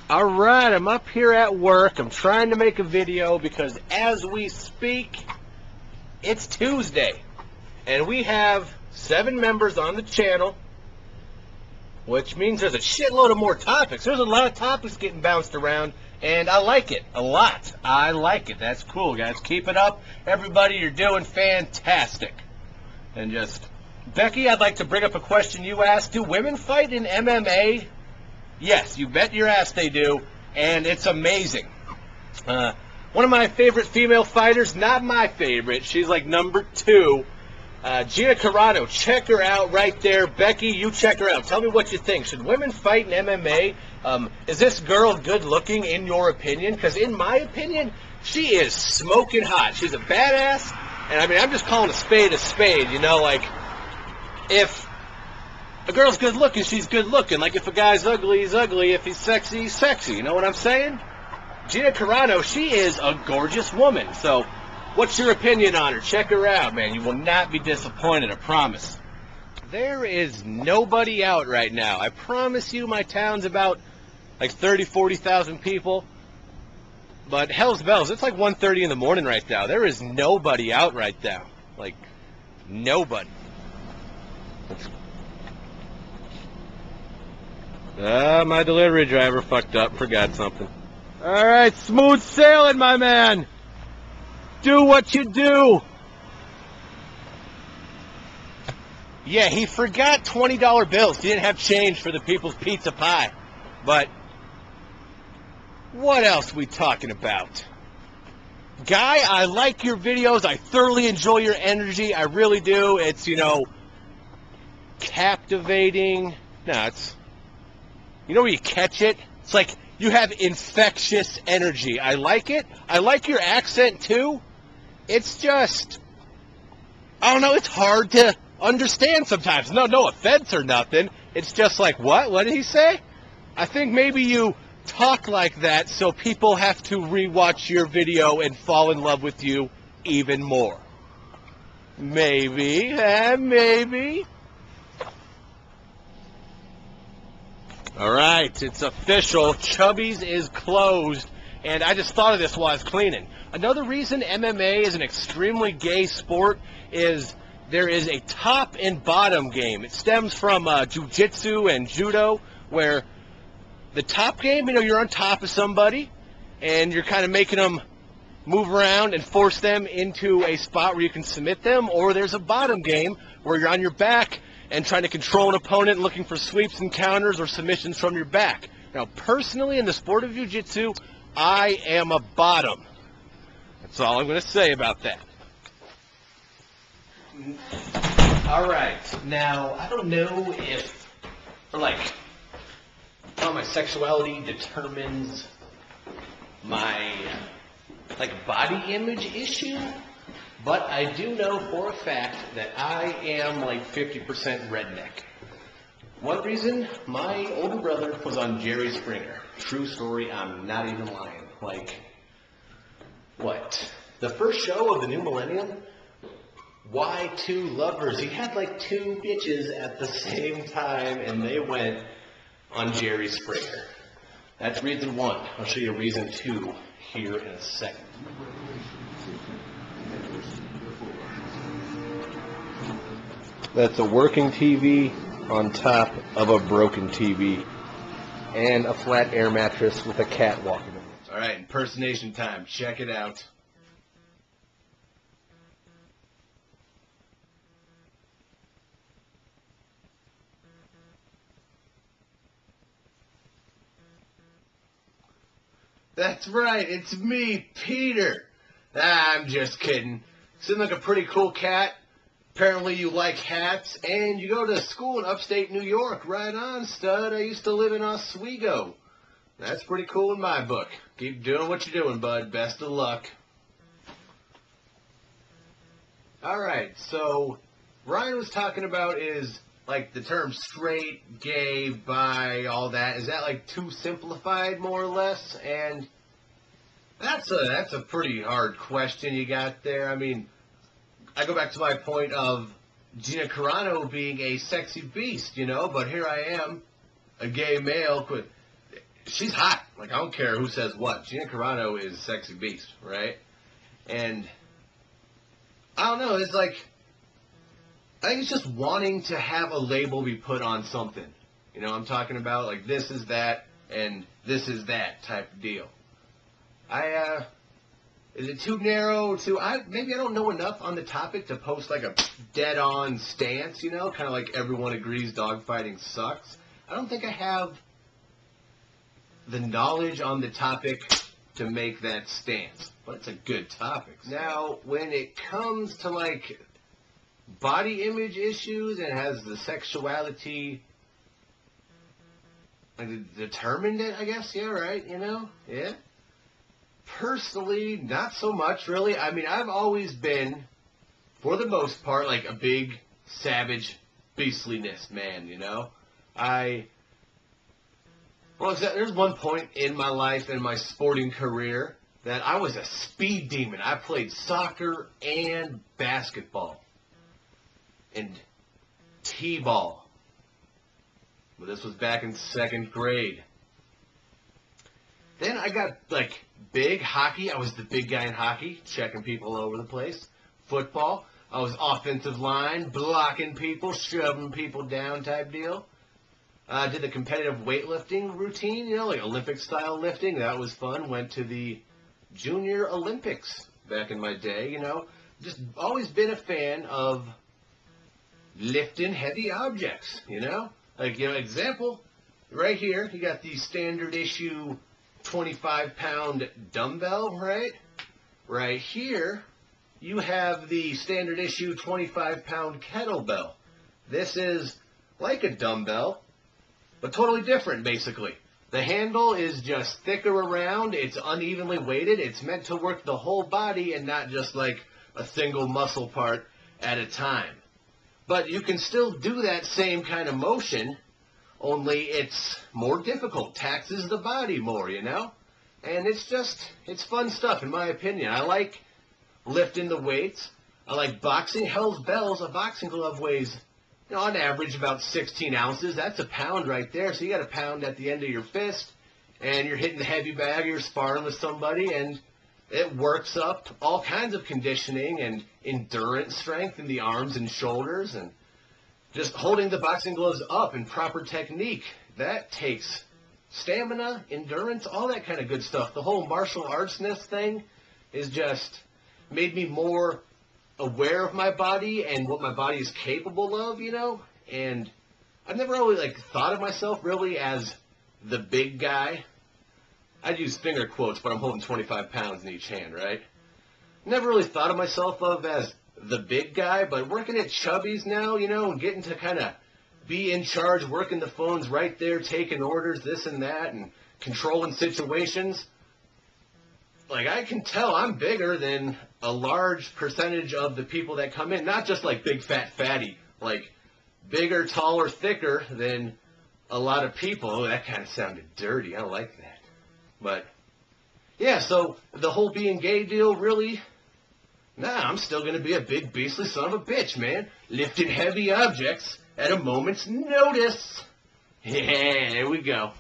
Alright, I'm up here at work. I'm trying to make a video because as we speak, it's Tuesday. And we have 7 members on the channel, which means there's a shitload of more topics. There's a lot of topics getting bounced around, and I like it a lot. I like it. That's cool, guys. Keep it up. Everybody, you're doing fantastic. And just, Becky, I'd like to bring up a question you asked. Do women fight in MMA? Yes, you bet your ass they do, and it's amazing. One of my favorite female fighters, not my favorite, she's like number 2, GINA CARANO. Check her out right there. Becky, you check her out. Tell me what you think. Should women fight in MMA? Is this girl good looking in your opinion? Because in my opinion, she is smoking hot. She's a badass, and I mean, I'm just calling a spade, you know, like, if a girl's good looking, she's good looking. Like, if a guy's ugly, he's ugly. If he's sexy, he's sexy. You know what I'm saying? GINA CARANO, she is a gorgeous woman. So, what's your opinion on her? Check her out, man. You will not be disappointed, I promise. There is nobody out right now. I promise you, my town's about like 30, 40,000 people. But hell's bells, it's like 1:30 in the morning right now. There is nobody out right now. Like, nobody. My delivery driver fucked up, forgot something. Alright, smooth sailing, my man! Do what you do! Yeah, he forgot $20 bills. He didn't have change for the people's pizza pie. But, what else we talking about? Guy, I like your videos. I thoroughly enjoy your energy. I really do. It's, you know, captivating. No, it's... You know where you catch it? It's like you have infectious energy. I like it. I like your accent too. It's just, I don't know, it's hard to understand sometimes. No offense or nothing. It's just like, what? What did he say? I think maybe you talk like that so people have to rewatch your video and fall in love with you even more. Maybe, maybe. Alright, it's official. Chubby's is closed. And I just thought of this while I was cleaning. Another reason MMA is an extremely gay sport is there is a top and bottom game. It stems from jiu-jitsu and judo, where the top game, you know, you're on top of somebody, and you're kind of making them move around and force them into a spot where you can submit them. Or there's a bottom game where you're on your back and trying to control an opponent and looking for sweeps and counters or submissions from your back. Now, personally, in the sport of jiu-jitsu, I am a bottom. That's all I'm going to say about that. All right. Now, I don't know if, or like, how my sexuality determines my, like, body image issue. But I do know for a fact that I am like 50% redneck. One reason, my older brother was on Jerry Springer. True story, I'm not even lying. Like, what? The first show of the new millennium? Why 2 lovers? He had like 2 bitches at the same time, and they went on Jerry Springer. That's reason 1. I'll show you reason 2 here in a second. That's a working TV on top of a broken TV and a flat air mattress with a cat walking in it. All right, impersonation time. Check it out. That's right, it's me, Peter. I'm just kidding. Seems like a pretty cool cat. Apparently you like hats, and you go to school in upstate New York. Right on, stud. I used to live in Oswego. That's pretty cool in my book. Keep doing what you're doing, bud. Best of luck. Alright, so Ryan was talking about is, like, the term straight, gay, bi, all that. Is that, like, too simplified, more or less? And that's a pretty hard question you got there. I mean, I go back to my point of GINA CARANO being a sexy beast, you know, but here I am, a gay male. She's hot. Like, I don't care who says what. Gina Carano is a sexy beast, right? And I don't know, it's like, I think it's just wanting to have a label be put on something. You know, I'm talking about, like, this is that and this is that type of deal. Is it too narrow? Maybe I don't know enough on the topic to post, like, a dead-on stance, you know? Kind of like everyone agrees dogfighting sucks. I don't think I have the knowledge on the topic to make that stance. But it's a good topic. Now, when it comes to, like, body image issues and has the sexuality, like, determined it, I guess, yeah, right, you know, yeah. Personally, not so much, really. I mean, I've always been, for the most part, like, a big, savage, beastliness man, you know. There's one point in my life, in my sporting career, that I was a speed demon. I played soccer and basketball. And t-ball. But this was back in 2nd grade. Then I got, like, big hockey. I was the big guy in hockey, checking people all over the place. Football. I was offensive line, blocking people, shoving people down type deal. I did the competitive weightlifting routine, you know, like Olympic-style lifting. That was fun. Went to the Junior Olympics back in my day, you know. Just always been a fan of lifting heavy objects, you know. Like, you know, example, right here, you got the standard issue 25-pound dumbbell, right? Right here, you have the standard issue 25-pound kettlebell. This is like a dumbbell, but totally different, basically. The handle is just thicker around. It's unevenly weighted. It's meant to work the whole body and not just like a single muscle part at a time. But you can still do that same kind of motion, only it's more difficult, taxes the body more, you know? And it's fun stuff, in my opinion. I like lifting the weights. I like boxing. Hell's bells, a boxing glove weighs, you know, on average about 16 ounces. That's a pound right there. So you got a pound at the end of your fist, and you're hitting the heavy bag, you're sparring with somebody, and it works up all kinds of conditioning and endurance strength in the arms and shoulders, and just holding the boxing gloves up in proper technique. That takes stamina, endurance, all that kind of good stuff. The whole martial artsness thing is just made me more aware of my body and what my body is capable of, you know? And I've never really, like, thought of myself really as the big guy. I'd use finger quotes, but I'm holding 25 pounds in each hand, right? Never really thought of myself as the big guy, but working at Chubby's now, you know, and getting to kind of be in charge, working the phones right there, taking orders, this and that, and controlling situations. Like, I can tell I'm bigger than a large percentage of the people that come in. Not just like big, fat, fatty. Like, bigger, taller, thicker than a lot of people. Oh, that kind of sounded dirty. I don't like that. But, yeah, so the whole being gay deal, really, nah, I'm still going to be a big, beastly son of a bitch, man. Lifting heavy objects at a moment's notice. Yeah, there we go.